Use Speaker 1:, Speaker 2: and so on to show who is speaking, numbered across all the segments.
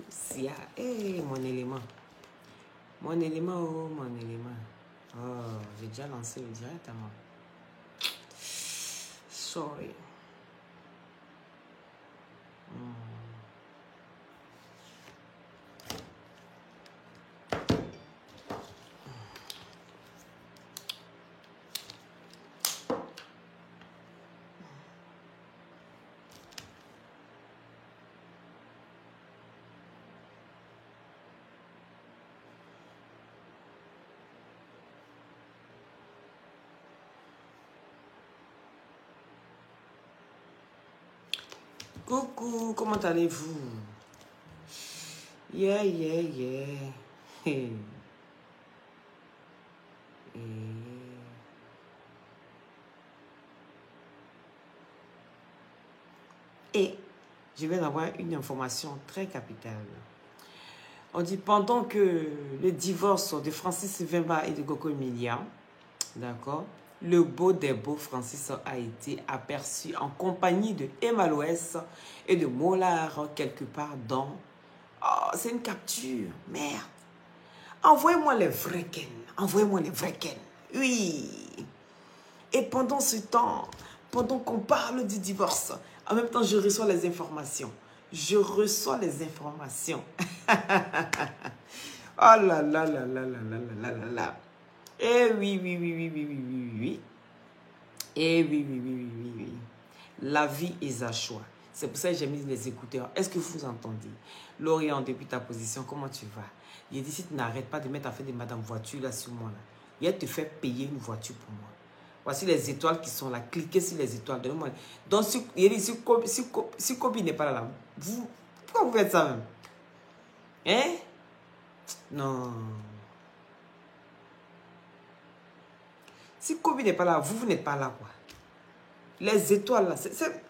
Speaker 1: Sia. Hey, mon élément. Mon élément, oh, mon élément. Oh, j'ai déjà lancé le direct à moi. Sorry. Coucou, comment allez-vous? Yeah, yeah, yeah. Hey. Et je vais avoir une information très capitale. On dit pendant que le divorce de Francis Vemba et de Coco Emilia, d'accord, le beau des beaux Francis a été aperçu en compagnie de Emma Loès et de Mollard quelque part dans... Oh, c'est une capture, merde. Envoyez-moi les vrais Ken. Envoyez-moi les vrais Ken. Oui. Et pendant ce temps, pendant qu'on parle du divorce, en même temps, je reçois les informations. Je reçois les informations. Oh là là là là là là là là là. Eh oui, oui, oui, oui, oui, oui, oui, oui. Eh oui, oui, oui, oui, oui, oui. La vie est à choix. C'est pour ça que j'ai mis les écouteurs. Est-ce que vous entendez? Lorient, depuis ta position, comment tu vas? Il dit, si tu n'arrêtes pas de mettre affaire de madame voiture là sur moi, là, il te fait payer une voiture pour moi. Voici les étoiles qui sont là. Cliquez sur les étoiles. Donnez-moi. Donc, si Kobe n'est pas là, pourquoi vous faites ça même? Hein? Non. Si Kobe n'est pas là, vous n'êtes pas là, quoi. Les étoiles, là.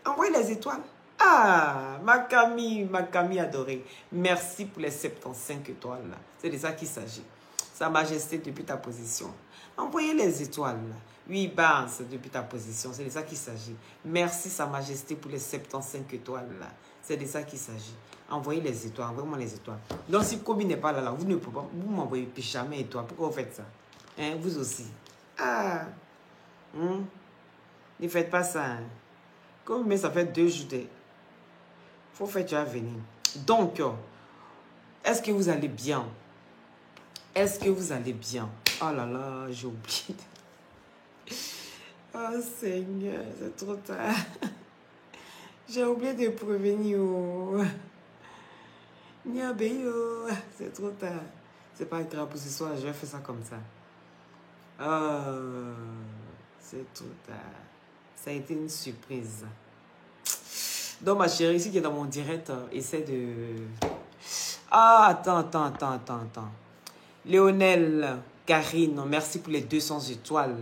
Speaker 1: Envoyez les étoiles. Ah, ma Camille adorée. Merci pour les 75 étoiles, là. C'est de ça qu'il s'agit. Sa Majesté, depuis ta position. Envoyez les étoiles, là. Oui, Barnes, depuis ta position. C'est de ça qu'il s'agit. Merci, Sa Majesté, pour les 75 étoiles, là. C'est de ça qu'il s'agit. Envoyez les étoiles. Envoyez-moi les étoiles. Donc, si Kobe n'est pas là, là, vous ne pouvez pas. Vous m'envoyez jamais étoiles. Pourquoi vous faites ça? Hein, vous aussi. Ah. Ne faites pas ça. Hein. Comme mais ça fait 2 jours. Faut faire, tu vas venir. Donc, est-ce que vous allez bien? Est-ce que vous allez bien? Oh là là, j'ai oublié. Oh Seigneur, c'est trop tard. J'ai oublié de prévenir. C'est trop tard. C'est pas grave pour ce soir, je vais faire ça comme ça. Oh, c'est trop tard. Ça a été une surprise. Donc ma chérie, ici qui est dans mon direct, essaie de... Ah, attends. Léonel, Karine, merci pour les 200 étoiles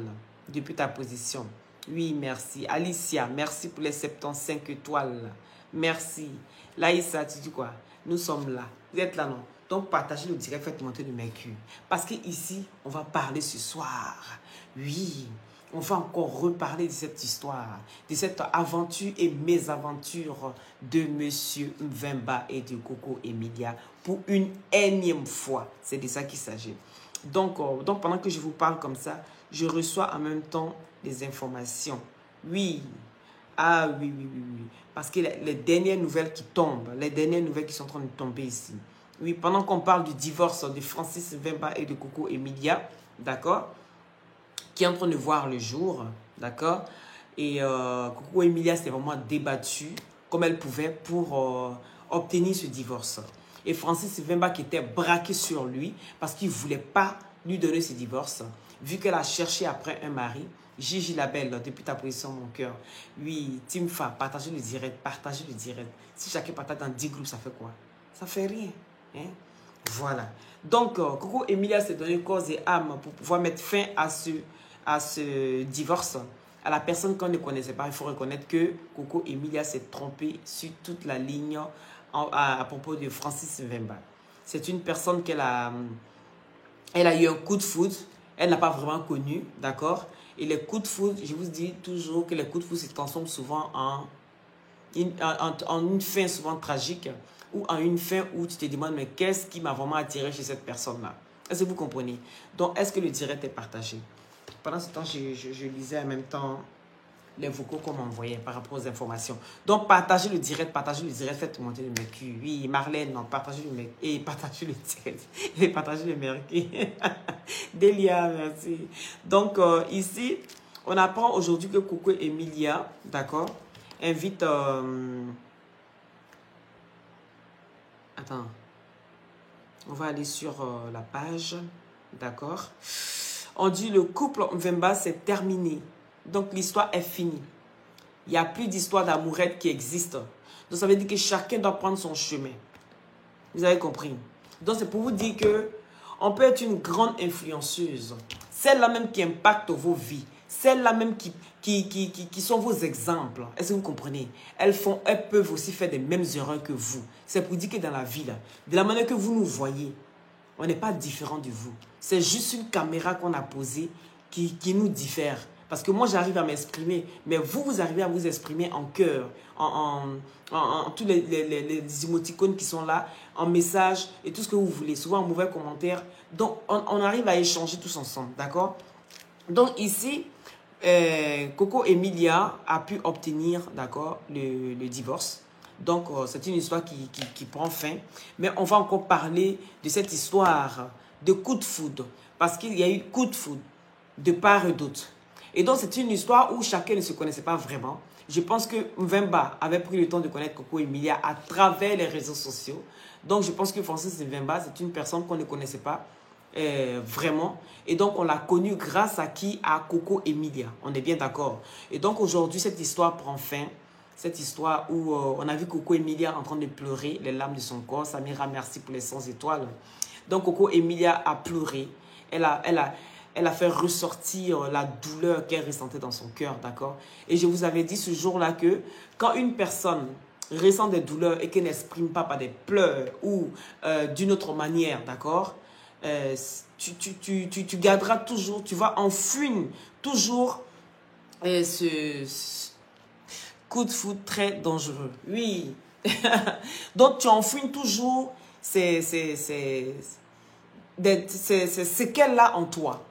Speaker 1: depuis ta position. Oui, merci. Alicia, merci pour les 75 étoiles. Merci. Laïssa, tu dis quoi? Nous sommes là. Vous êtes là, non? Donc, partagez le direct, faites monter le mercure. Parce qu'ici, on va parler ce soir. Oui, on va encore reparler de cette histoire, de cette aventure et mésaventure de Monsieur Mvemba et de Coco Emilia pour une énième fois. C'est de ça qu'il s'agit. Donc, pendant que je vous parle comme ça, je reçois en même temps des informations. Oui. Ah oui. Parce que les dernières nouvelles qui tombent, les dernières nouvelles qui sont en train de tomber ici. Oui, pendant qu'on parle du divorce de Francis Mvemba et de Coco Emilia, d'accord, qui est en train de voir le jour, d'accord, et Coco Emilia s'est vraiment débattue comme elle pouvait pour obtenir ce divorce. Et Francis Mvemba qui était braqué sur lui parce qu'il ne voulait pas lui donner ce divorce, vu qu'elle a cherché après un mari. Gigi Labelle, depuis ta position, mon cœur. Oui, Timfa, partagez le direct, partagez le direct. Si chacun partage dans 10 groupes, ça fait quoi? Ça fait rien. Hein? Voilà. Donc, Coco Emilia s'est donné corps et âme pour pouvoir mettre fin à ce divorce. À la personne qu'on ne connaissait pas, il faut reconnaître que Coco Emilia s'est trompée sur toute la ligne à propos de Francis Mvemba. C'est une personne qu'elle a eu un coup de foudre. Elle n'a pas vraiment connu, d'accord? Et les coups de foudre, je vous dis toujours que les coups de foudre se transforment souvent en une fin souvent tragique. ou en une fin où tu te demandes, mais qu'est-ce qui m'a vraiment attiré chez cette personne-là? Est-ce que vous comprenez? Donc, est-ce que le direct est partagé? Pendant ce temps, je lisais en même temps les vocaux qu'on m'envoyait par rapport aux informations. Donc, partagez le direct, faites monter le mercure. Oui, Marlène, non, partagez le mercure. Et partagez le direct. Et partagez le mercure. Delia, merci. Donc, ici, on apprend aujourd'hui que Coco Emilia, d'accord, invite... Attends. On va aller sur la page, d'accord. On dit le couple Mvemba, c'est terminé. Donc, l'histoire est finie. Il n'y a plus d'histoire d'amourette qui existe. Donc, ça veut dire que chacun doit prendre son chemin. Vous avez compris? Donc, c'est pour vous dire que on peut être une grande influenceuse. Celle-là même qui impacte vos vies. Celles-là même qui sont vos exemples. Est-ce que vous comprenez? Elles peuvent aussi faire des mêmes erreurs que vous. C'est pour dire que dans la vie, là, de la manière que vous nous voyez, on n'est pas différent de vous. C'est juste une caméra qu'on a posée qui nous diffère. Parce que moi, j'arrive à m'exprimer, mais vous arrivez à vous exprimer en cœur, en tous les émoticônes qui sont là, en message et tout ce que vous voulez, souvent en mauvais commentaire. Donc, on arrive à échanger tous ensemble, d'accord? Donc, ici, Coco Emilia a pu obtenir, d'accord, le divorce. Donc, c'est une histoire qui prend fin. Mais on va encore parler de cette histoire de coup de foudre. Parce qu'il y a eu coup de foudre de part et d'autre. Et donc, c'est une histoire où chacun ne se connaissait pas vraiment. Je pense que Mvemba avait pris le temps de connaître Coco Emilia à travers les réseaux sociaux. Donc, je pense que Francis Mvemba, c'est une personne qu'on ne connaissait pas vraiment. Et donc, on l'a connue grâce à qui? À Coco Emilia. On est bien d'accord. Et donc, aujourd'hui, cette histoire prend fin. Cette histoire où on a vu Coco Emilia en train de pleurer les larmes de son corps. Samira, merci pour les 100 étoiles. Donc, Coco Emilia a pleuré. Elle a fait ressortir la douleur qu'elle ressentait dans son cœur, d'accord? Et je vous avais dit ce jour-là que quand une personne ressent des douleurs et qu'elle n'exprime pas par des pleurs ou d'une autre manière, d'accord? Tu garderas toujours, tu vas enfouir toujours ce coup de foudre très dangereux. Oui. Donc, tu enfouis toujours ces séquelles-là en toi.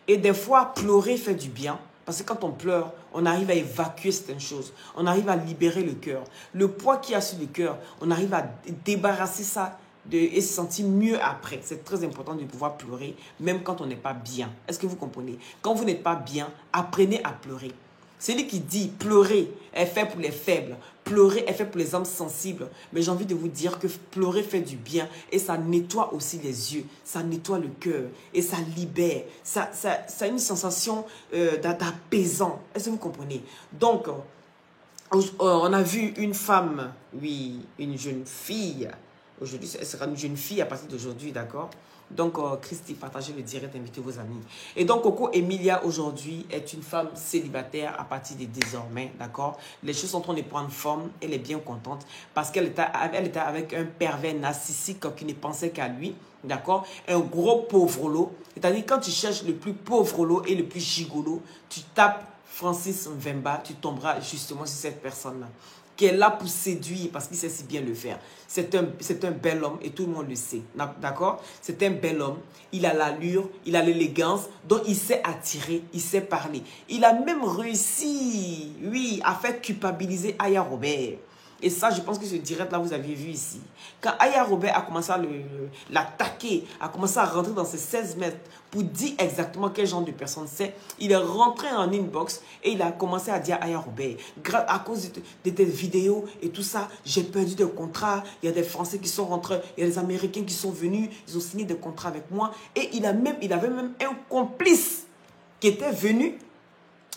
Speaker 1: Et des fois, pleurer fait du bien. Parce que quand on pleure, on arrive à évacuer certaines choses. On arrive à libérer le cœur. Le poids qu'il y a sur le cœur, on arrive à débarrasser ça et se sentir mieux après. C'est très important de pouvoir pleurer, même quand on n'est pas bien. Est-ce que vous comprenez? Quand vous n'êtes pas bien, apprenez à pleurer. Celui qui dit pleurer est fait pour les faibles, pleurer est fait pour les âmes sensibles. Mais j'ai envie de vous dire que pleurer fait du bien et ça nettoie aussi les yeux, ça nettoie le cœur et ça libère. Ça a une sensation d'apaisant. Est-ce que vous comprenez? Donc, on a vu une femme, oui, une jeune fille. Aujourd'hui, elle sera une jeune fille à partir d'aujourd'hui, d'accord? Donc, Christy, partagez le direct, invitez vos amis. Et donc, Coco Emilia, aujourd'hui, est une femme célibataire à partir de désormais, d'accord? Les choses sont en train de prendre forme, elle est bien contente parce qu'elle était avec un pervers narcissique qui ne pensait qu'à lui, d'accord? Un gros pauvre-lot. C'est-à-dire, quand tu cherches le plus pauvre-lot et le plus gigolo, tu tapes Francis Mvemba, tu tomberas justement sur cette personne-là qui est là pour séduire parce qu'il sait si bien le faire. C'est un bel homme et tout le monde le sait. D'accord? C'est un bel homme. Il a l'allure, il a l'élégance, donc il sait attirer, il sait parler. Il a même réussi, oui, à faire culpabiliser Aya Robert. Et ça, je pense que ce direct-là, vous aviez vu ici. Quand Aya Robert a commencé à l'attaquer, a commencé à rentrer dans ses 16 mètres pour dire exactement quel genre de personne c'est, il est rentré en inbox et il a commencé à dire à Aya Robert, à cause de tes vidéos et tout ça, j'ai perdu des contrats, il y a des Français qui sont rentrés, il y a des Américains qui sont venus, ils ont signé des contrats avec moi. Et il avait même un complice qui était venu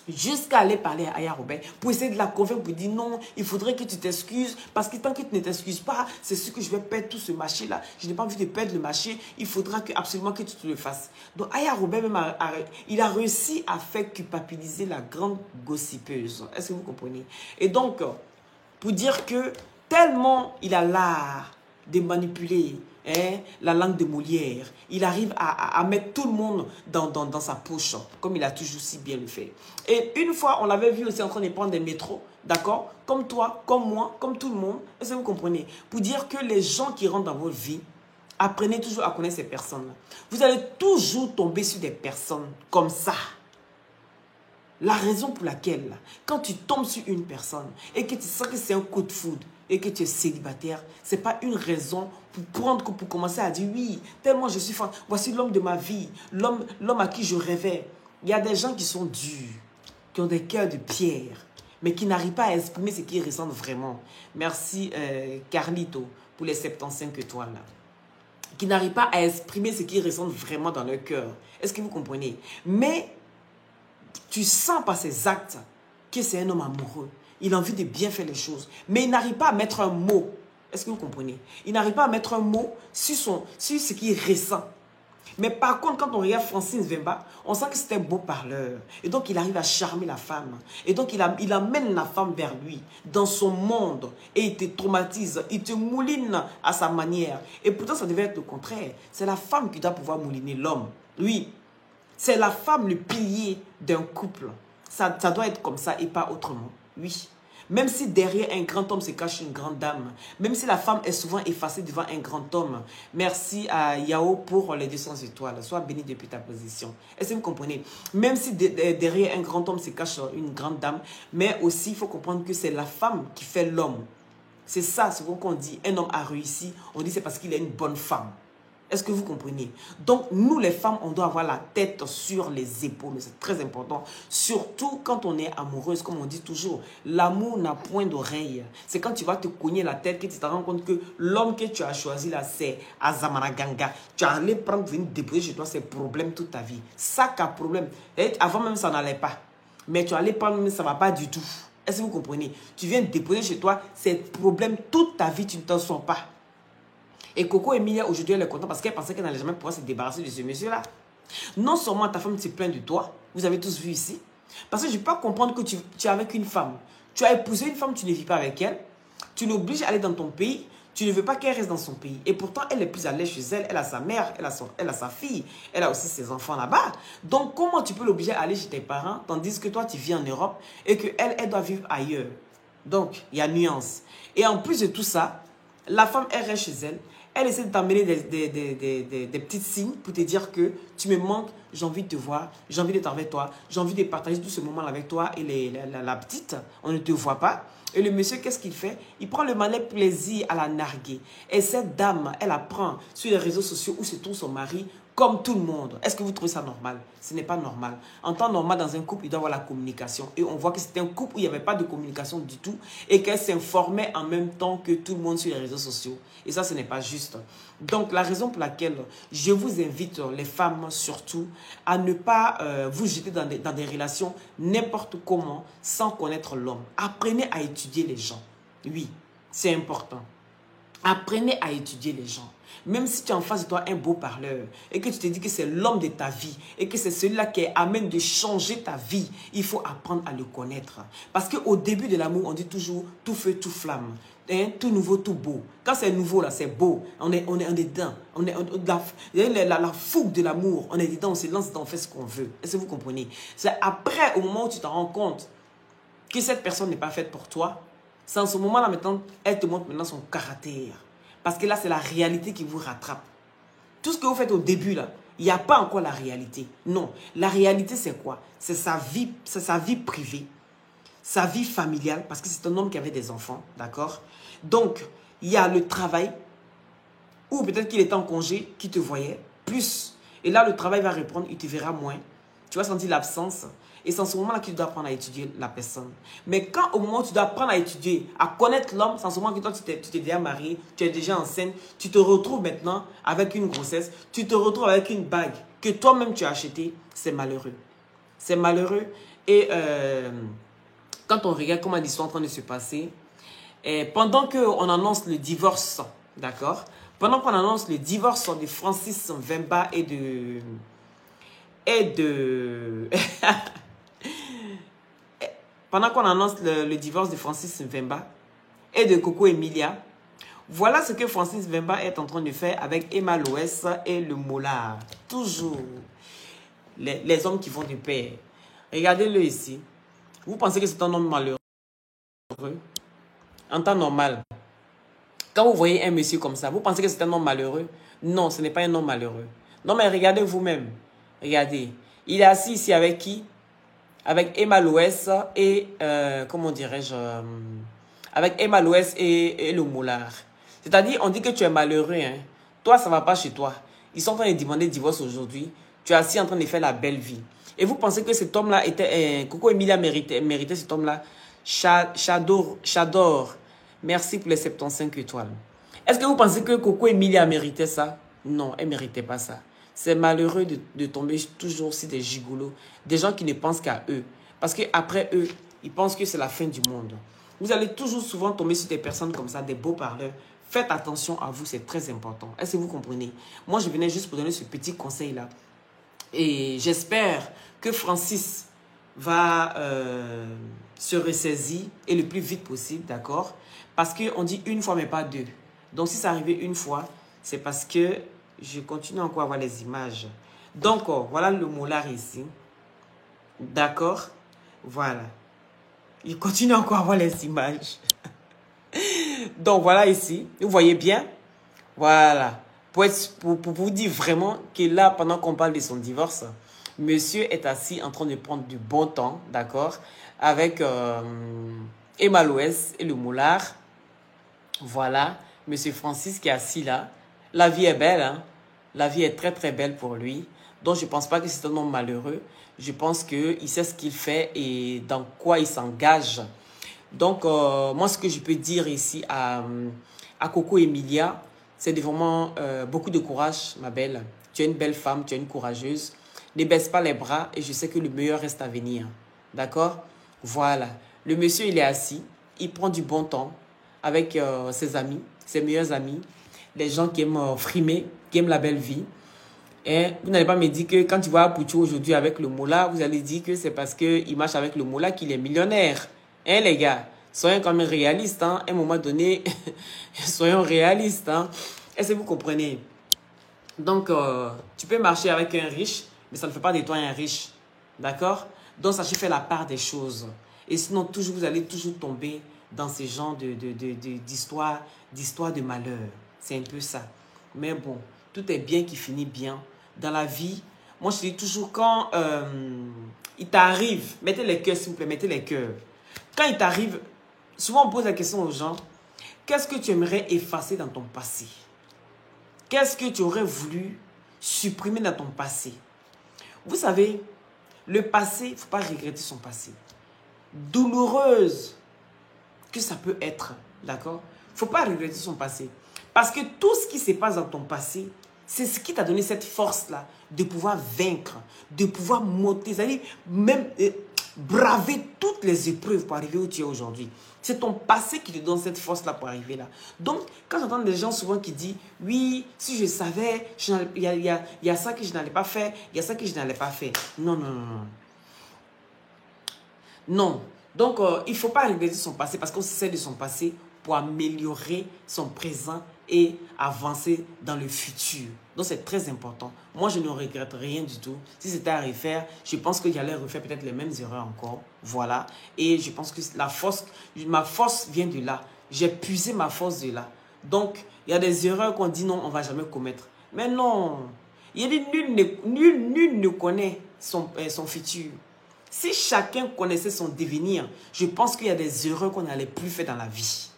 Speaker 1: jusqu'à aller parler à Aya Robert pour essayer de la convaincre, pour dire non, il faudrait que tu t'excuses parce que tant que tu ne t'excuses pas, c'est sûr que je vais perdre tout ce marché-là. Je n'ai pas envie de perdre le marché, il faudra absolument que tu te le fasses. Donc Aya Robert même il a réussi à faire culpabiliser la grande gossipeuse. Est-ce que vous comprenez? Et donc, pour dire que tellement il a l'art de manipuler la langue de Molière, il arrive à mettre tout le monde dans sa poche, comme il a toujours si bien le fait. Et une fois, on l'avait vu aussi en train de prendre des métros, d'accord? Comme toi, comme moi, comme tout le monde. Est-ce que vous comprenez? Pour dire que les gens qui rentrent dans votre vie, apprenez toujours à connaître ces personnes-là. Vous allez toujours tomber sur des personnes comme ça. La raison pour laquelle, quand tu tombes sur une personne et que tu sens que c'est un coup de foudre et que tu es célibataire, ce n'est pas une raison pour commencer à dire oui, tellement je suis fan, voici l'homme de ma vie, l'homme à qui je rêvais. Il y a des gens qui sont durs, qui ont des cœurs de pierre, mais qui n'arrivent pas à exprimer ce qu'ils ressentent vraiment. Merci Carlito pour les 75 étoiles. Qui n'arrivent pas à exprimer ce qu'ils ressentent vraiment dans leur cœur. Est-ce que vous comprenez? Mais tu sens par ses actes que c'est un homme amoureux. Il a envie de bien faire les choses. Mais il n'arrive pas à mettre un mot. Est-ce que vous comprenez? Il n'arrive pas à mettre un mot sur ce qu'il ressent. Mais par contre, quand on regarde Francis Mvemba, on sent que c'est un beau parleur. Et donc, il arrive à charmer la femme. Et donc, il amène la femme vers lui, dans son monde. Et il te traumatise, il te mouline à sa manière. Et pourtant, ça devait être le contraire. C'est la femme qui doit pouvoir mouliner l'homme. Lui, c'est la femme le pilier d'un couple. Ça doit être comme ça et pas autrement. Oui. Même si derrière un grand homme se cache une grande dame. Même si la femme est souvent effacée devant un grand homme. Merci à Yao pour les 200 étoiles. Sois béni depuis ta position. Est-ce que vous comprenez? Même si derrière un grand homme se cache une grande dame. Mais aussi, il faut comprendre que c'est la femme qui fait l'homme. C'est ça, ce qu'on dit. Un homme a réussi. On dit c'est parce qu'il a une bonne femme. Est-ce que vous comprenez? Donc, nous les femmes, on doit avoir la tête sur les épaules. C'est très important. Surtout quand on est amoureuse, comme on dit toujours. L'amour n'a point d'oreille. C'est quand tu vas te cogner la tête que tu te rends compte que l'homme que tu as choisi là, c'est Azamaraganga. Tu as allé prendre, venir déposer chez toi ses problèmes toute ta vie. Ça qu'a problème. Et avant même, ça n'allait pas. Mais tu allais prendre, mais ça ne va pas du tout. Est-ce que vous comprenez? Tu viens déposer chez toi ces problèmes toute ta vie, tu ne t'en sors pas. Et Coco Emilia, aujourd'hui, elle est contente parce qu'elle pensait qu'elle n'allait jamais pouvoir se débarrasser de ce monsieur-là. Non seulement ta femme se plaint de toi, vous avez tous vu ici, parce que je ne peux pas comprendre que tu es avec une femme. Tu as épousé une femme, tu ne vis pas avec elle, tu l'obliges à aller dans ton pays, tu ne veux pas qu'elle reste dans son pays. Et pourtant, elle est plus à l'aise chez elle, elle a sa mère, elle a sa fille, elle a aussi ses enfants là-bas. Donc, comment tu peux l'obliger à aller chez tes parents, tandis que toi, tu vis en Europe et qu'elle, elle doit vivre ailleurs? Donc, il y a nuance. Et en plus de tout ça, la femme, elle reste chez elle. Elle essaie de t'amener des petits signes pour te dire que tu me manques, j'ai envie de te voir, j'ai envie d'être avec toi, j'ai envie de partager tout ce moment avec toi et la petite, on ne te voit pas. Et le monsieur, qu'est-ce qu'il fait? Il prend le malin plaisir à la narguer. Et cette dame, elle apprend sur les réseaux sociaux où se trouve son mari, comme tout le monde. Est-ce que vous trouvez ça normal? Ce n'est pas normal. En temps normal, dans un couple, il doit y avoir la communication. Et on voit que c'était un couple où il n'y avait pas de communication du tout et qu'elle s'informait en même temps que tout le monde sur les réseaux sociaux. Et ça, ce n'est pas juste. Donc, la raison pour laquelle je vous invite, les femmes surtout, à ne pas vous jeter dans des relations n'importe comment sans connaître l'homme. Apprenez à étudier les gens. Oui, c'est important. Apprenez à étudier les gens. Même si tu as en face de toi un beau parleur et que tu te dis que c'est l'homme de ta vie et que c'est celui-là qui est amène de changer ta vie, il faut apprendre à le connaître. Parce qu'au début de l'amour, on dit toujours tout feu, tout flamme. Hein, tout nouveau, tout beau. Quand c'est nouveau, là, c'est beau. On est dedans. La fougue de l'amour. On est dedans, on se lance dedans, on fait ce qu'on veut. Est-ce que vous comprenez? C'est après, au moment où tu te rends compte que cette personne n'est pas faite pour toi, c'est en ce moment-là, maintenant, elle te montre maintenant son caractère. Parce que là, c'est la réalité qui vous rattrape. Tout ce que vous faites au début, là, il n'y a pas encore la réalité. Non. La réalité, c'est quoi? C'est sa vie privée, sa vie familiale, parce que c'est un homme qui avait des enfants, d'accord? Donc, il y a le travail, ou peut-être qu'il était en congé, qui te voyait, plus. Et là, le travail va reprendre, il te verra moins. Tu vas sentir l'absence. Et c'est en ce moment-là que tu dois apprendre à étudier la personne. Mais quand au moment où tu dois apprendre à étudier, à connaître l'homme, c'est en ce moment que toi, tu t'es déjà marié, tu es déjà enceinte, tu te retrouves maintenant avec une grossesse, tu te retrouves avec une bague que toi-même tu as achetée, c'est malheureux. C'est malheureux. Et quand on regarde comment l'histoire est en train de se passer, pendant qu'on annonce le divorce, d'accord? Pendant qu'on annonce le divorce de Francis Mvemba et de pendant qu'on annonce le divorce de Francis Mvemba et de Coco Emilia, voilà ce que Francis Mvemba est en train de faire avec Emma Loès et le Mollard. Toujours les hommes qui vont de pair. Regardez-le ici. Vous pensez que c'est un homme malheureux? malheureux. En temps normal. Quand vous voyez un monsieur comme ça, vous pensez que c'est un homme malheureux? Non, ce n'est pas un homme malheureux. Non, mais regardez vous-même. Regardez. Il est assis ici avec qui? Avec Emma Loès et, comment dirais-je, avec Emma Loès et le moulard. C'est-à-dire, on dit que tu es malheureux. Hein. Toi, ça ne va pas chez toi. Ils sont en train de demander divorce aujourd'hui. Tu es assis en train de faire la belle vie. Et vous pensez que cet homme-là était... Coco Emilia méritait cet homme-là? Chador. Merci pour les 75 étoiles. Est-ce que vous pensez que Coco Emilia méritait ça? Non, elle ne méritait pas ça. C'est malheureux de tomber toujours sur des gigolos, des gens qui ne pensent qu'à eux. Parce qu'après eux, ils pensent que c'est la fin du monde. Vous allez toujours souvent tomber sur des personnes comme ça, des beaux parleurs. Faites attention à vous, c'est très important. Est-ce que vous comprenez? Moi, je venais juste pour donner ce petit conseil-là. Et j'espère que Francis va se ressaisir et le plus vite possible, d'accord? Parce qu'on dit une fois, mais pas deux. Donc, si ça arrivait une fois, c'est parce que je continue encore à voir les images. Donc, voilà le moulard ici. D'accord? Voilà. Il continue encore à voir les images. Donc, voilà ici. Vous voyez bien? Voilà. Pour vous dire vraiment que là, pendant qu'on parle de son divorce, monsieur est assis en train de prendre du bon temps, d'accord? Avec Emma Loès et le moulard. Voilà. Monsieur Francis qui est assis là. La vie est belle, hein? La vie est très très belle pour lui. Donc je ne pense pas que c'est un homme malheureux. Je pense qu'il sait ce qu'il fait et dans quoi il s'engage. Donc moi ce que je peux dire ici à Coco Emilia, c'est vraiment beaucoup de courage, ma belle. Tu es une belle femme, tu es une courageuse. Ne baisse pas les bras et je sais que le meilleur reste à venir. D'accord? Voilà. Le monsieur il est assis, il prend du bon temps avec ses amis, ses meilleurs amis. Les gens qui aiment frimer, qui aiment la belle vie. Et vous n'allez pas me dire que quand tu vois Pouchou aujourd'hui avec le moula, vous allez dire que c'est parce qu'il marche avec le moula qu'il est millionnaire. Hein les gars, soyons quand même réalistes. Hein. À un moment donné, soyons réalistes. Hein. Est-ce que vous comprenez? Donc, tu peux marcher avec un riche, mais ça ne fait pas de toi un riche. D'accord? Donc, sachez faire la part des choses. Et sinon, toujours, vous allez toujours tomber dans ce genre d'histoire de malheur. C'est un peu ça. Mais bon, tout est bien qui finit bien. Dans la vie, moi je dis toujours quand il t'arrive, mettez les cœurs s'il vous plaît, mettez les cœurs. Quand il t'arrive, souvent on pose la question aux gens, qu'est-ce que tu aimerais effacer dans ton passé? Qu'est-ce que tu aurais voulu supprimer dans ton passé? Vous savez, le passé, il ne faut pas regretter son passé. Douloureuse que ça peut être, d'accord? Il ne faut pas regretter son passé. Parce que tout ce qui se passe dans ton passé, c'est ce qui t'a donné cette force-là de pouvoir vaincre, de pouvoir monter, c'est-à-dire même braver toutes les épreuves pour arriver où tu es aujourd'hui. C'est ton passé qui te donne cette force-là pour arriver là. Donc, quand j'entends des gens souvent qui disent « Oui, si je savais, il y a ça que je n'allais pas faire, il y a ça que je n'allais pas faire. » Non, non, non, non. Non. Donc, il ne faut pas regretter son passé parce qu'on se sert de son passé pour améliorer son présent et avancer dans le futur. Donc, c'est très important. Moi, je ne regrette rien du tout. Si c'était à refaire, je pense que j'allais refaire peut-être les mêmes erreurs encore. Voilà. Et je pense que ma force vient de là. J'ai puisé ma force de là. Donc, il y a des erreurs qu'on dit non, on ne va jamais commettre. Mais non. Il y a dit nul ne connaît son futur. Si chacun connaissait son devenir, je pense qu'il y a des erreurs qu'on n'allait plus faire dans la vie.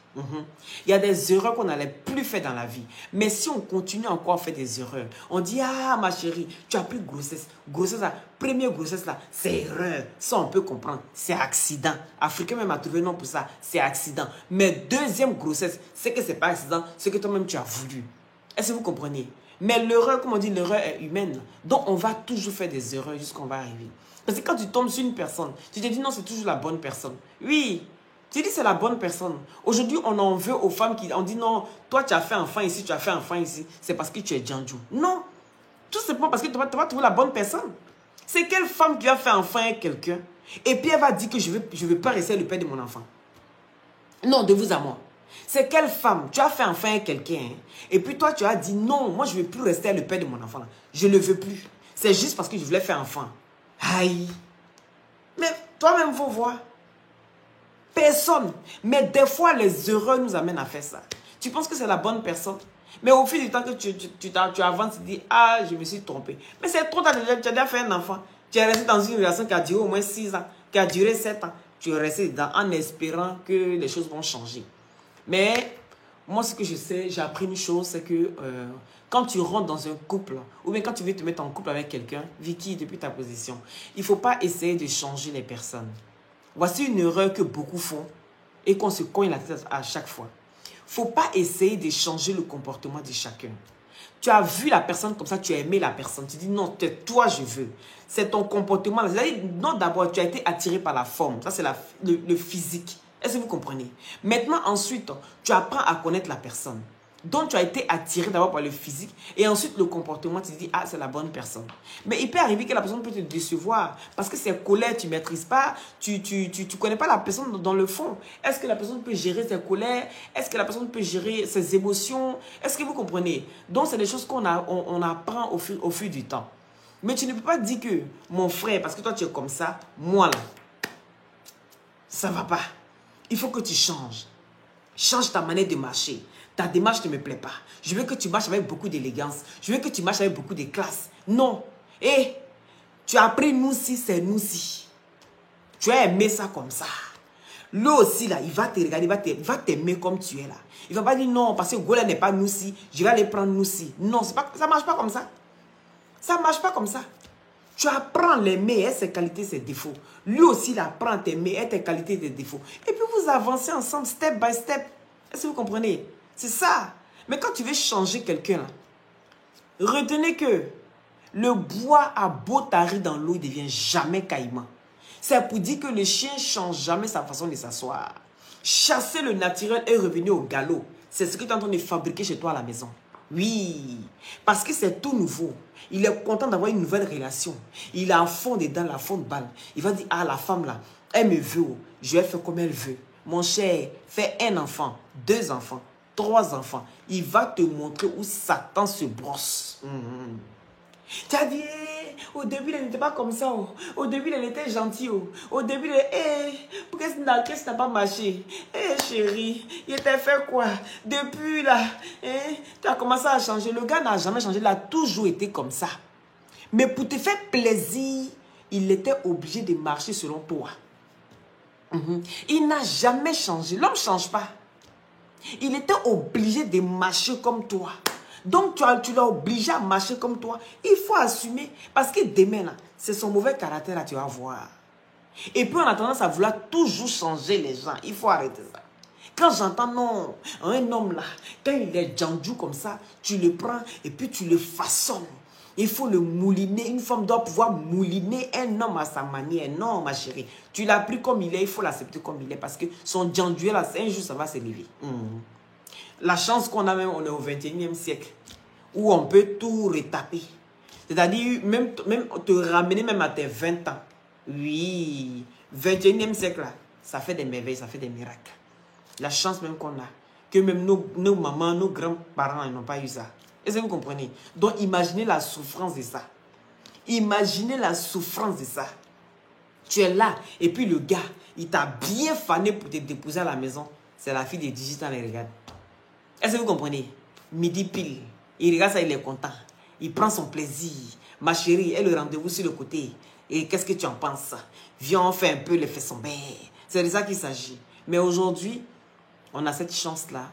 Speaker 1: Il y a des erreurs qu'on n'allait plus faire dans la vie. Mais si on continue encore à faire des erreurs, on dit, ah ma chérie, tu as pris grossesse. Grossesse là, première grossesse là, c'est erreur. Ça on peut comprendre, c'est accident. Africain même a trouvé un nom pour ça, c'est accident. Mais deuxième grossesse, c'est que c'est pas accident, c'est que toi-même tu as voulu. Est-ce que vous comprenez? Mais l'erreur, comme on dit, l'erreur est humaine. Donc on va toujours faire des erreurs jusqu'on va arriver. Parce que quand tu tombes sur une personne, tu te dis non, c'est toujours la bonne personne. Oui. Tu dis c'est la bonne personne. Aujourd'hui, on en veut aux femmes qui... On dit non, toi tu as fait enfant ici, tu as fait enfant ici. C'est parce que tu es Djanju. Non. Tout simplement parce que tu vas trouver la bonne personne. C'est quelle femme qui va faire enfant avec quelqu'un et puis elle va dire que je veux pas rester le père de mon enfant. Non, de vous à moi. C'est quelle femme, tu as fait enfant avec quelqu'un et puis toi tu as dit non, moi je ne veux plus rester le père de mon enfant. Je ne le veux plus. C'est juste parce que je voulais faire enfant. Aïe. Mais toi-même, faut voir. Personne. Mais des fois, les erreurs nous amènent à faire ça. Tu penses que c'est la bonne personne. Mais au fil du temps que tu avances, tu dis, ah, je me suis trompé. Mais c'est trop tard, tu as déjà fait un enfant. Tu es resté dans une relation qui a duré au moins 6 ans, qui a duré 7 ans. Tu es resté dedans en espérant que les choses vont changer. Mais moi, ce que je sais, j'ai appris une chose, c'est que quand tu rentres dans un couple, ou bien quand tu veux te mettre en couple avec quelqu'un, Vicky, depuis ta position, il ne faut pas essayer de changer les personnes. Voici une erreur que beaucoup font et qu'on se cogne la tête à chaque fois. Il ne faut pas essayer de changer le comportement de chacun. Tu as vu la personne comme ça, tu as aimé la personne. Tu dis non, toi je veux. C'est ton comportement. Non, d'abord, tu as été attiré par la forme. Ça, c'est le physique. Est-ce que vous comprenez? Maintenant, ensuite, tu apprends à connaître la personne. Donc, tu as été attiré d'abord par le physique et ensuite le comportement, tu te dis, ah, c'est la bonne personne. Mais il peut arriver que la personne peut te décevoir parce que c'est colère, tu ne maîtrises pas, tu ne connais pas la personne dans le fond. Est-ce que la personne peut gérer ses colères? Est-ce que la personne peut gérer ses émotions? Est-ce que vous comprenez? Donc, c'est des choses qu'on apprend au fil du temps. Mais tu ne peux pas dire que mon frère, parce que toi tu es comme ça, moi là, ça ne va pas. Il faut que tu changes. Change ta manière de marcher. Ta démarche ne me plaît pas. Je veux que tu marches avec beaucoup d'élégance. Je veux que tu marches avec beaucoup de classe. Non. Et tu as appris nous si, c'est nous si. Tu as aimé ça comme ça. Lui aussi, là, il va te regarder, il va t'aimer comme tu es là. Il ne va pas dire non, parce que Gola n'est pas nous si, je vais aller prendre nous si. Non, ça ne marche pas comme ça. Ça ne marche pas comme ça. Tu apprends à l'aimer et ses qualités, ses défauts. Lui aussi, il apprend à t'aimer et tes qualités et tes défauts. Et puis, vous avancez ensemble, step by step. Est-ce que vous comprenez? C'est ça. Mais quand tu veux changer quelqu'un, retenez que le bois a beau tarir dans l'eau, il ne devient jamais caïman. C'est pour dire que le chien ne change jamais sa façon de s'asseoir. Chasser le naturel et revenir au galop. C'est ce que tu es en train de fabriquer chez toi à la maison. Oui, parce que c'est tout nouveau. Il est content d'avoir une nouvelle relation. Il a un fond dedans, la fond de balle. Il va dire, ah, la femme là, elle me veut. Je vais faire comme elle veut. Mon cher, fais un enfant, 2 enfants, 3 enfants. Il va te montrer où Satan se brosse. Tu as dit, au début, elle n'était pas comme ça. Oh. Au début, elle était gentille. Oh. Au début, pourquoi ça n'a pas marché? Chérie, il t'a fait quoi? Depuis là, tu as commencé à changer. Le gars n'a jamais changé. Il a toujours été comme ça. Mais pour te faire plaisir, il était obligé de marcher selon toi. Il n'a jamais changé. L'homme ne change pas. Il était obligé de marcher comme toi. Donc, tu l'as obligé à marcher comme toi. Il faut assumer. Parce que demain, c'est son mauvais caractère, là, tu vas voir. Et puis, on a tendance à vouloir toujours changer les gens. Il faut arrêter ça. Quand j'entends, non, un homme, là, quand il est djandjou comme ça, tu le prends et puis tu le façonnes. Il faut le mouliner. Une femme doit pouvoir mouliner un homme à sa manière. Non, ma chérie. Tu l'as pris comme il est, il faut l'accepter comme il est. Parce que son djandjou, là, un jour, ça va s'élever. La chance qu'on a même, on est au 21e siècle, où on peut tout retaper. C'est-à-dire, même te ramener même à tes 20 ans. Oui, 21e siècle, là, ça fait des merveilles, ça fait des miracles. La chance même qu'on a, que même nos mamans, nos grands-parents, ils n'ont pas eu ça. Est-ce que vous comprenez? Donc, imaginez la souffrance de ça. Imaginez la souffrance de ça. Tu es là, et puis le gars, il t'a bien fané pour te déposer à la maison. C'est la fille de Digital, elle regarde. Est-ce que vous comprenez? Midi pile. Il regarde ça, il est content. Il prend son plaisir. Ma chérie, elle le rendez-vous sur le côté. Et qu'est-ce que tu en penses? Viens, on fait un peu le faisceau. C'est de ça qu'il s'agit. Mais aujourd'hui, on a cette chance-là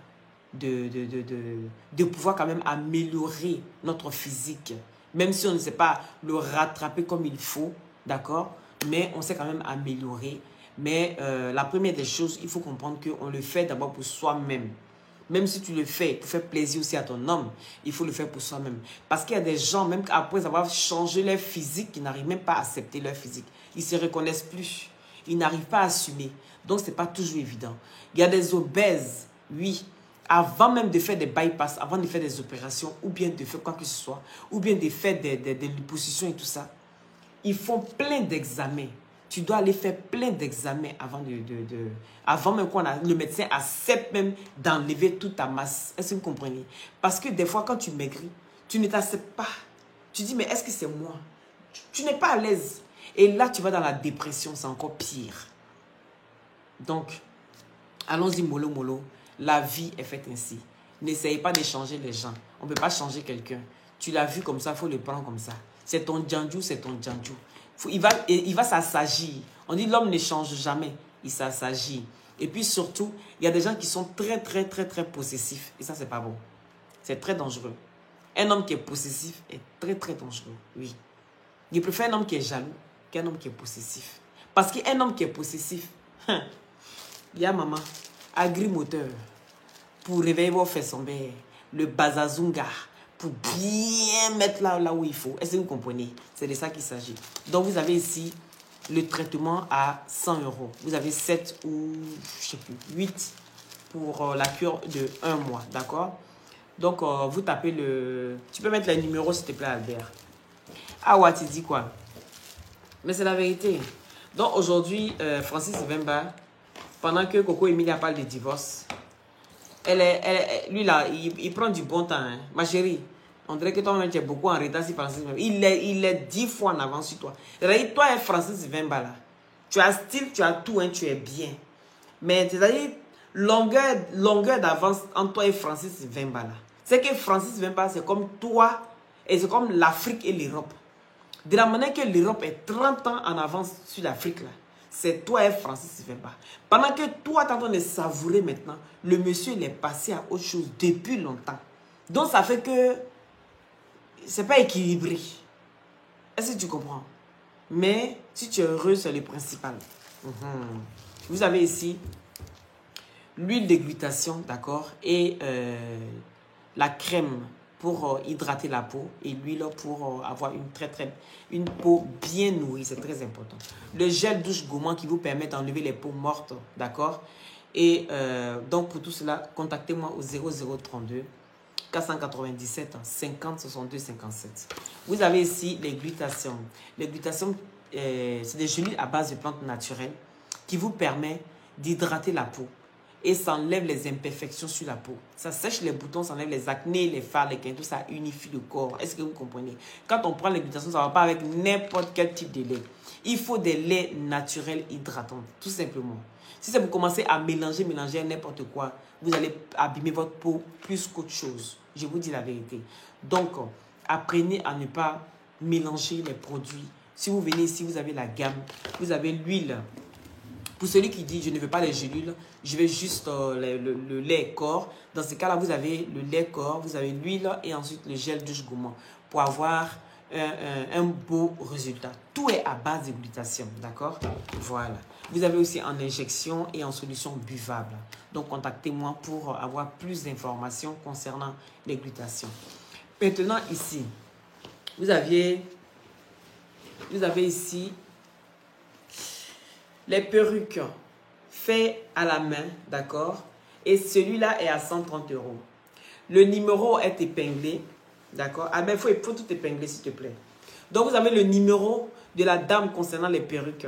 Speaker 1: de pouvoir quand même améliorer notre physique. Même si on ne sait pas le rattraper comme il faut, d'accord? Mais on sait quand même améliorer. Mais la première des choses, il faut comprendre qu'on le fait d'abord pour soi-même. Même si tu le fais pour faire plaisir aussi à ton homme, il faut le faire pour soi-même. Parce qu'il y a des gens, même après avoir changé leur physique, qui n'arrivent même pas à accepter leur physique. Ils ne se reconnaissent plus. Ils n'arrivent pas à assumer. Donc, ce n'est pas toujours évident. Il y a des obèses, oui. Avant même de faire des bypass, avant de faire des opérations, ou bien de faire quoi que ce soit, ou bien de faire des liposuctions et tout ça, ils font plein d'examens. Tu dois aller faire plein d'examens avant même le médecin accepte même d'enlever toute ta masse. Est-ce que vous comprenez? Parce que des fois, quand tu maigris, tu ne t'acceptes pas. Tu dis, mais est-ce que c'est moi? Tu n'es pas à l'aise. Et là, tu vas dans la dépression, c'est encore pire. Donc, Allons-y mollo mollo. La vie est faite ainsi. N'essayez pas de changer les gens. On ne peut pas changer quelqu'un. Tu l'as vu comme ça, il faut le prendre comme ça. C'est ton djandjou, c'est ton djandjou. Il va s'assagir. On dit l'homme ne change jamais. Il s'assagit. Et puis surtout, il y a des gens qui sont très, très, très, très possessifs. Et ça, c'est pas bon. C'est très dangereux. Un homme qui est possessif est très, très dangereux. Oui. Je préfère un homme qui est jaloux qu'un homme qui est possessif. Parce qu'un homme qui est possessif, il y a maman, agrimoteur, pour réveiller vos fesses en baie, le bazazunga, pour bien mettre là où il faut. Est-ce que vous comprenez? C'est de ça qu'il s'agit. Donc, vous avez ici le traitement à 100 €. Vous avez 7 ou, je sais plus, 8 pour la cure de 1 mois, d'accord? Donc, vous tapez le... Tu peux mettre les numéros, s'il te plaît, Albert. Ah ouais, tu dis quoi? Mais c'est la vérité. Donc, aujourd'hui, Francis Vemba, pendant que Coco Emilia parle de divorce, lui là, il prend du bon temps. Hein. Ma chérie, on dirait que toi-même, tu es beaucoup en retard sur Francis Vemba. Il est 10 fois en avance sur toi. C'est-à-dire, toi et Francis Vemba là, tu as style, tu as tout, hein, tu es bien. Mais c'est-à-dire, longueur d'avance entre toi et Francis Vemba là. C'est que Francis Vemba, c'est comme toi et c'est comme l'Afrique et l'Europe. De la manière que l'Europe est 30 ans en avance sur l'Afrique là. C'est toi et Francis Vemba. Pendant que toi, tu es en train de savourer maintenant, le monsieur, il est passé à autre chose depuis longtemps. Donc, ça fait que c'est pas équilibré. Est-ce que tu comprends? Mais si tu es heureux, c'est le principal. Vous avez ici l'huile de glutation, d'accord? Et la crème pour hydrater la peau et l'huile pour avoir une peau bien nourrie, c'est très important. Le gel douche gourmand qui vous permet d'enlever les peaux mortes, d'accord? Et donc pour tout cela, contactez-moi au 0032 497 50 62 57. Vous avez ici les glutations. Les glutations, c'est des gélules à base de plantes naturelles qui vous permet d'hydrater la peau. Et ça enlève les imperfections sur la peau. Ça sèche les boutons, ça enlève les acnés, les fards, les quintaux, ça unifie le corps. Est-ce que vous comprenez? Quand on prend les glutations, ça ne va pas avec n'importe quel type de lait. Il faut des laits naturels hydratants, tout simplement. Si ça vous commencez à mélanger n'importe quoi, vous allez abîmer votre peau plus qu'autre chose. Je vous dis la vérité. Donc, apprenez à ne pas mélanger les produits. Si vous venez ici, vous avez la gamme, vous avez l'huile. Pour celui qui dit, je ne veux pas les gélules, je veux juste le lait corps. Dans ce cas-là, vous avez le lait corps, vous avez l'huile et ensuite le gel douche gourmand pour avoir un beau résultat. Tout est à base de glutation, d'accord? Voilà. Vous avez aussi en injection et en solution buvable. Donc, contactez-moi pour avoir plus d'informations concernant les glutations. Maintenant, ici, vous avez ici les perruques faites à la main, d'accord? Et celui-là est à 130 €. Le numéro est épinglé, d'accord? Ah ben, il faut tout épingler, s'il te plaît. Donc, vous avez le numéro de la dame concernant les perruques.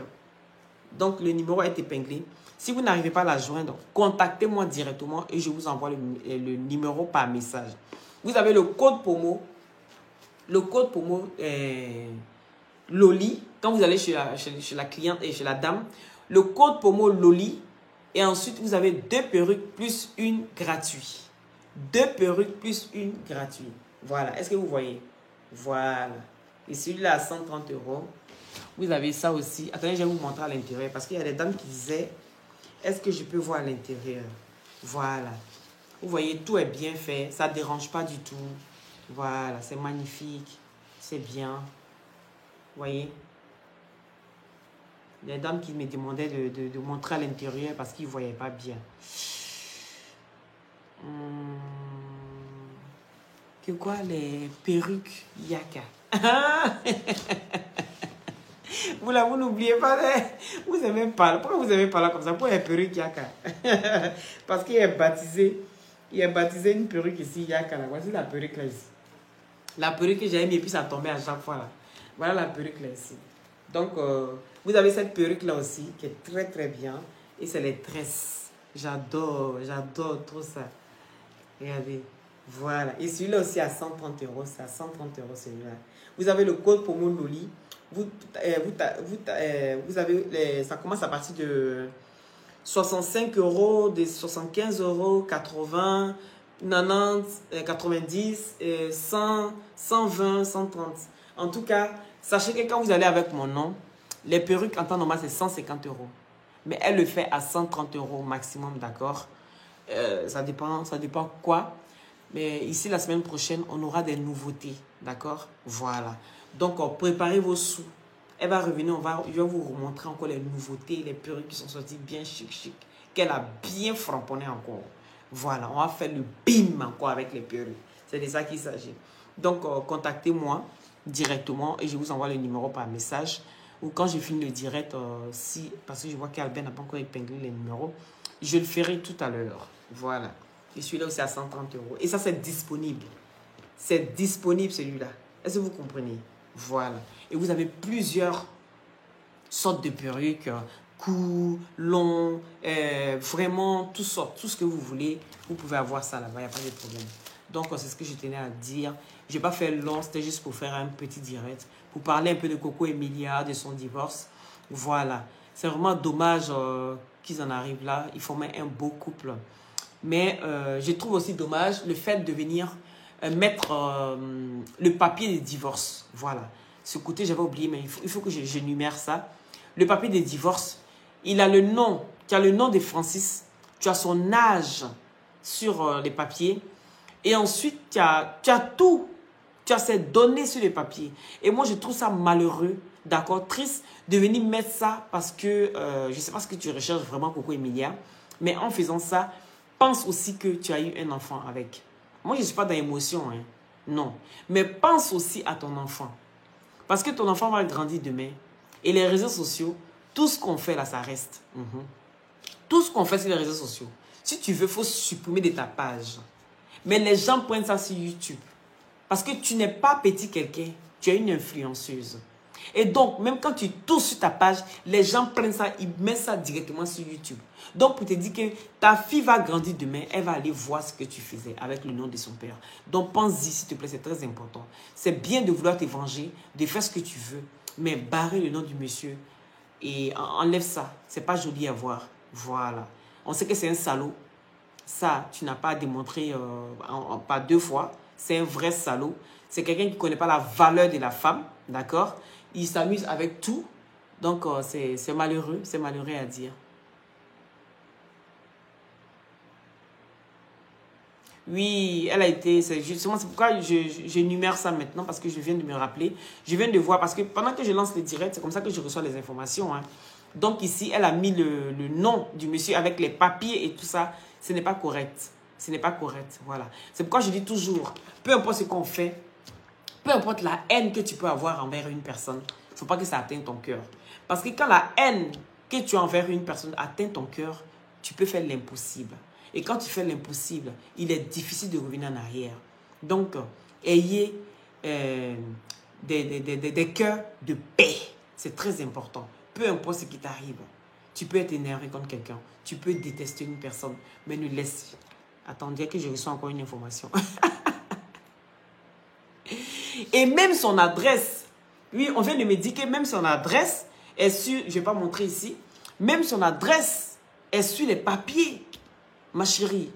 Speaker 1: Donc, le numéro est épinglé. Si vous n'arrivez pas à la joindre, contactez-moi directement et je vous envoie le numéro par message. Vous avez le code promo. Le code promo Loli. Quand vous allez chez la cliente et chez la dame, le code promo Loli. Et ensuite, vous avez 2 perruques plus une gratuite. 2 perruques plus une gratuite. Voilà. Est-ce que vous voyez? Voilà. Et celui-là à 130 €. Vous avez ça aussi. Attendez, je vais vous montrer à l'intérieur. Parce qu'il y a des dames qui disaient, est-ce que je peux voir à l'intérieur? Voilà. Vous voyez, tout est bien fait. Ça ne dérange pas du tout. Voilà, c'est magnifique. C'est bien. Vous voyez? Il y a des dames qui me demandaient de montrer à l'intérieur parce qu'ils ne voyaient pas bien. Que quoi, les perruques Yaka? Vous n'oubliez pas, vous aimez parler. Pourquoi vous aimez parler comme ça? Pour les perruques Yaka? Parce qu'il est baptisé. Il a baptisé une perruque ici, Yaka. Là. Voici la perruque là ici. La perruque que j'avais mis et puis ça tombait à chaque fois là. Voilà la perruque là ici. Donc, vous avez cette perruque là aussi qui est très très bien. Et c'est les tresses. J'adore trop ça. Regardez. Voilà. Et celui-là aussi à 130 €. C'est à 130 € celui-là. Vous avez le code promo Loli. Vous avez ça commence à partir de 65 euros, des 75 euros, 80, 90, 90, 100, 120, 130. En tout cas, sachez que quand vous allez avec mon nom, les perruques en temps normal, c'est 150 euros. Mais elle le fait à 130 euros maximum, d'accord? Ça dépend quoi. Mais ici, la semaine prochaine, on aura des nouveautés, d'accord? Voilà. Donc, préparez vos sous. Elle va revenir, je vais vous remontrer encore les nouveautés, les perruques qui sont sorties bien chic, qu'elle a bien framponné encore. Voilà, on va faire le bim encore avec les perruques. C'est de ça qu'il s'agit. Donc, contactez-moi directement et je vous envoie le numéro par message. Ou quand je finis le direct, parce que je vois qu'Albert n'a pas encore épinglé les numéros, je le ferai tout à l'heure. Voilà. Je suis là aussi à 130 euros. Et ça, c'est disponible. C'est disponible celui-là. Est-ce que vous comprenez? Voilà. Et vous avez plusieurs sortes de perruques, courts, longs, vraiment, toutes sortes, tout ce que vous voulez. Vous pouvez avoir ça là-bas, il n'y a pas de problème. Donc, c'est ce que je tenais à dire. Je n'ai pas fait long, c'était juste pour faire un petit direct, pour parler un peu de Coco Emilia, de son divorce. Voilà. C'est vraiment dommage qu'ils en arrivent là. Ils formaient un beau couple. Mais je trouve aussi dommage le fait de venir mettre le papier de divorce. Voilà. Ce côté, j'avais oublié, mais il faut que j'énumère ça. Le papier de divorce, il a le nom. Tu as le nom de Francis. Tu as son âge sur les papiers. Et ensuite, tu as tout. Tu as ses données sur les papiers. Et moi, je trouve ça malheureux, d'accord, triste, de venir mettre ça parce que je ne sais pas ce que tu recherches vraiment, Coco Emilia. Mais en faisant ça, pense aussi que tu as eu un enfant avec. Moi, je ne suis pas dans l'émotion, hein. Non. Mais pense aussi à ton enfant. Parce que ton enfant va grandir demain. Et les réseaux sociaux, tout ce qu'on fait là, ça reste. Tout ce qu'on fait sur les réseaux sociaux. Si tu veux, il faut supprimer de ta page. Mais les gens prennent ça sur YouTube. Parce que tu n'es pas petit quelqu'un. Tu es une influenceuse. Et donc, même quand tu tournes sur ta page, les gens prennent ça, ils mettent ça directement sur YouTube. Donc, pour te dire que ta fille va grandir demain, elle va aller voir ce que tu faisais avec le nom de son père. Donc, pense-y, s'il te plaît, c'est très important. C'est bien de vouloir te venger, de faire ce que tu veux, mais barrer le nom du monsieur et enlève ça. C'est pas joli à voir. Voilà. On sait que c'est un salaud. Ça, tu n'as pas à démontrer pas deux fois. C'est un vrai salaud. C'est quelqu'un qui ne connaît pas la valeur de la femme, d'accord? Il s'amuse avec tout. Donc, c'est malheureux. C'est malheureux à dire. Oui, elle a été... C'est justement, c'est pourquoi j'énumère ça maintenant, parce que je viens de me rappeler. Je viens de voir, parce que pendant que je lance les directs, c'est comme ça que je reçois les informations. Hein. Donc ici, elle a mis le nom du monsieur avec les papiers et tout ça. Ce n'est pas correct. Ce n'est pas correct. Voilà. C'est pourquoi je dis toujours, peu importe ce qu'on fait, peu importe la haine que tu peux avoir envers une personne, il ne faut pas que ça atteigne ton cœur. Parce que quand la haine que tu as envers une personne atteint ton cœur, tu peux faire l'impossible. Et quand tu fais l'impossible, il est difficile de revenir en arrière. Donc, ayez des cœurs de paix. C'est très important. Peu importe ce qui t'arrive. Tu peux être énervé contre quelqu'un. Tu peux détester une personne. Mais ne laisse... Attendez que je reçois encore une information. Et même son adresse. Oui, on vient de me dire que même son adresse est sur... Je ne vais pas montrer ici. Même son adresse est sur les papiers. Ma chérie,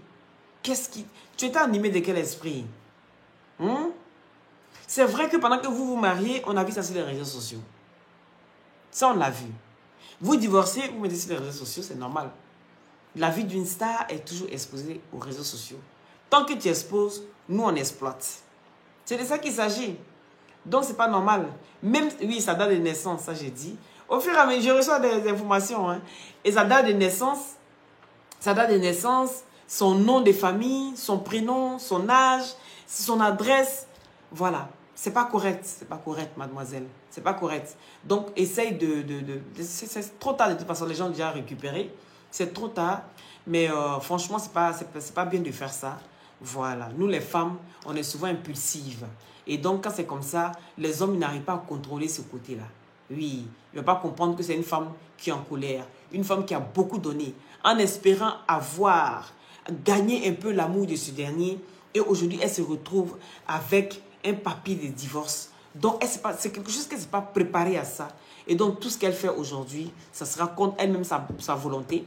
Speaker 1: qu'est-ce qui... Tu étais animé de quel esprit? C'est vrai que pendant que vous vous mariez, on a vu ça sur les réseaux sociaux. Ça, on l'a vu. Vous divorcez, vous mettez sur les réseaux sociaux, c'est normal. La vie d'une star est toujours exposée aux réseaux sociaux. Tant que tu exposes, nous, on exploite. C'est de ça qu'il s'agit. Donc, c'est pas normal. Même, oui, sa date de naissance, ça j'ai dit. Au fur et à mesure, je reçois des informations. Hein, et sa date de naissance, son nom de famille, son prénom, son âge, son adresse. Voilà. C'est pas correct. C'est pas correct, mademoiselle. C'est pas correct. Donc, essaye c'est trop tard de toute façon. Les gens ont déjà récupéré. C'est trop tard. Mais franchement, c'est pas bien de faire ça. Voilà. Nous, les femmes, on est souvent impulsives. Et donc, quand c'est comme ça, les hommes n'arrivent pas à contrôler ce côté-là. Oui. Ils ne vont pas comprendre que c'est une femme qui est en colère. Une femme qui a beaucoup donné. En espérant avoir gagné un peu l'amour de ce dernier. Et aujourd'hui, elle se retrouve avec un papier de divorce. Donc, c'est quelque chose qu'elle ne s'est pas préparée à ça. Et donc, tout ce qu'elle fait aujourd'hui, ça sera contre elle-même sa volonté.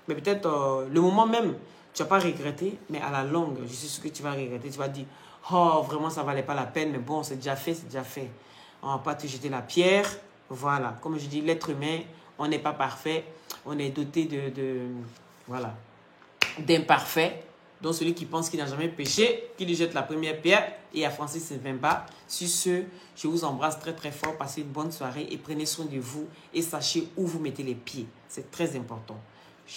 Speaker 1: Mais peut-être le moment même, tu vas pas regretter, mais à la longue, je suis sûr que tu vas regretter. Tu vas dire, oh, vraiment, ça valait pas la peine, mais bon, c'est déjà fait, c'est déjà fait. On va pas te jeter la pierre. Voilà, comme je dis, l'être humain, on n'est pas parfait. On est doté voilà, d'imparfait. Donc, celui qui pense qu'il n'a jamais péché, qu'il lui jette la première pierre. Et à Francis Mbemba. Sur ce, je vous embrasse très très fort. Passez une bonne soirée et prenez soin de vous. Et sachez où vous mettez les pieds. C'est très important.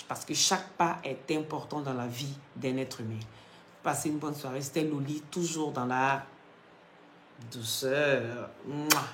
Speaker 1: Parce que chaque pas est important dans la vie d'un être humain. Passez une bonne soirée. C'était Loli, toujours dans la douceur. Mouah.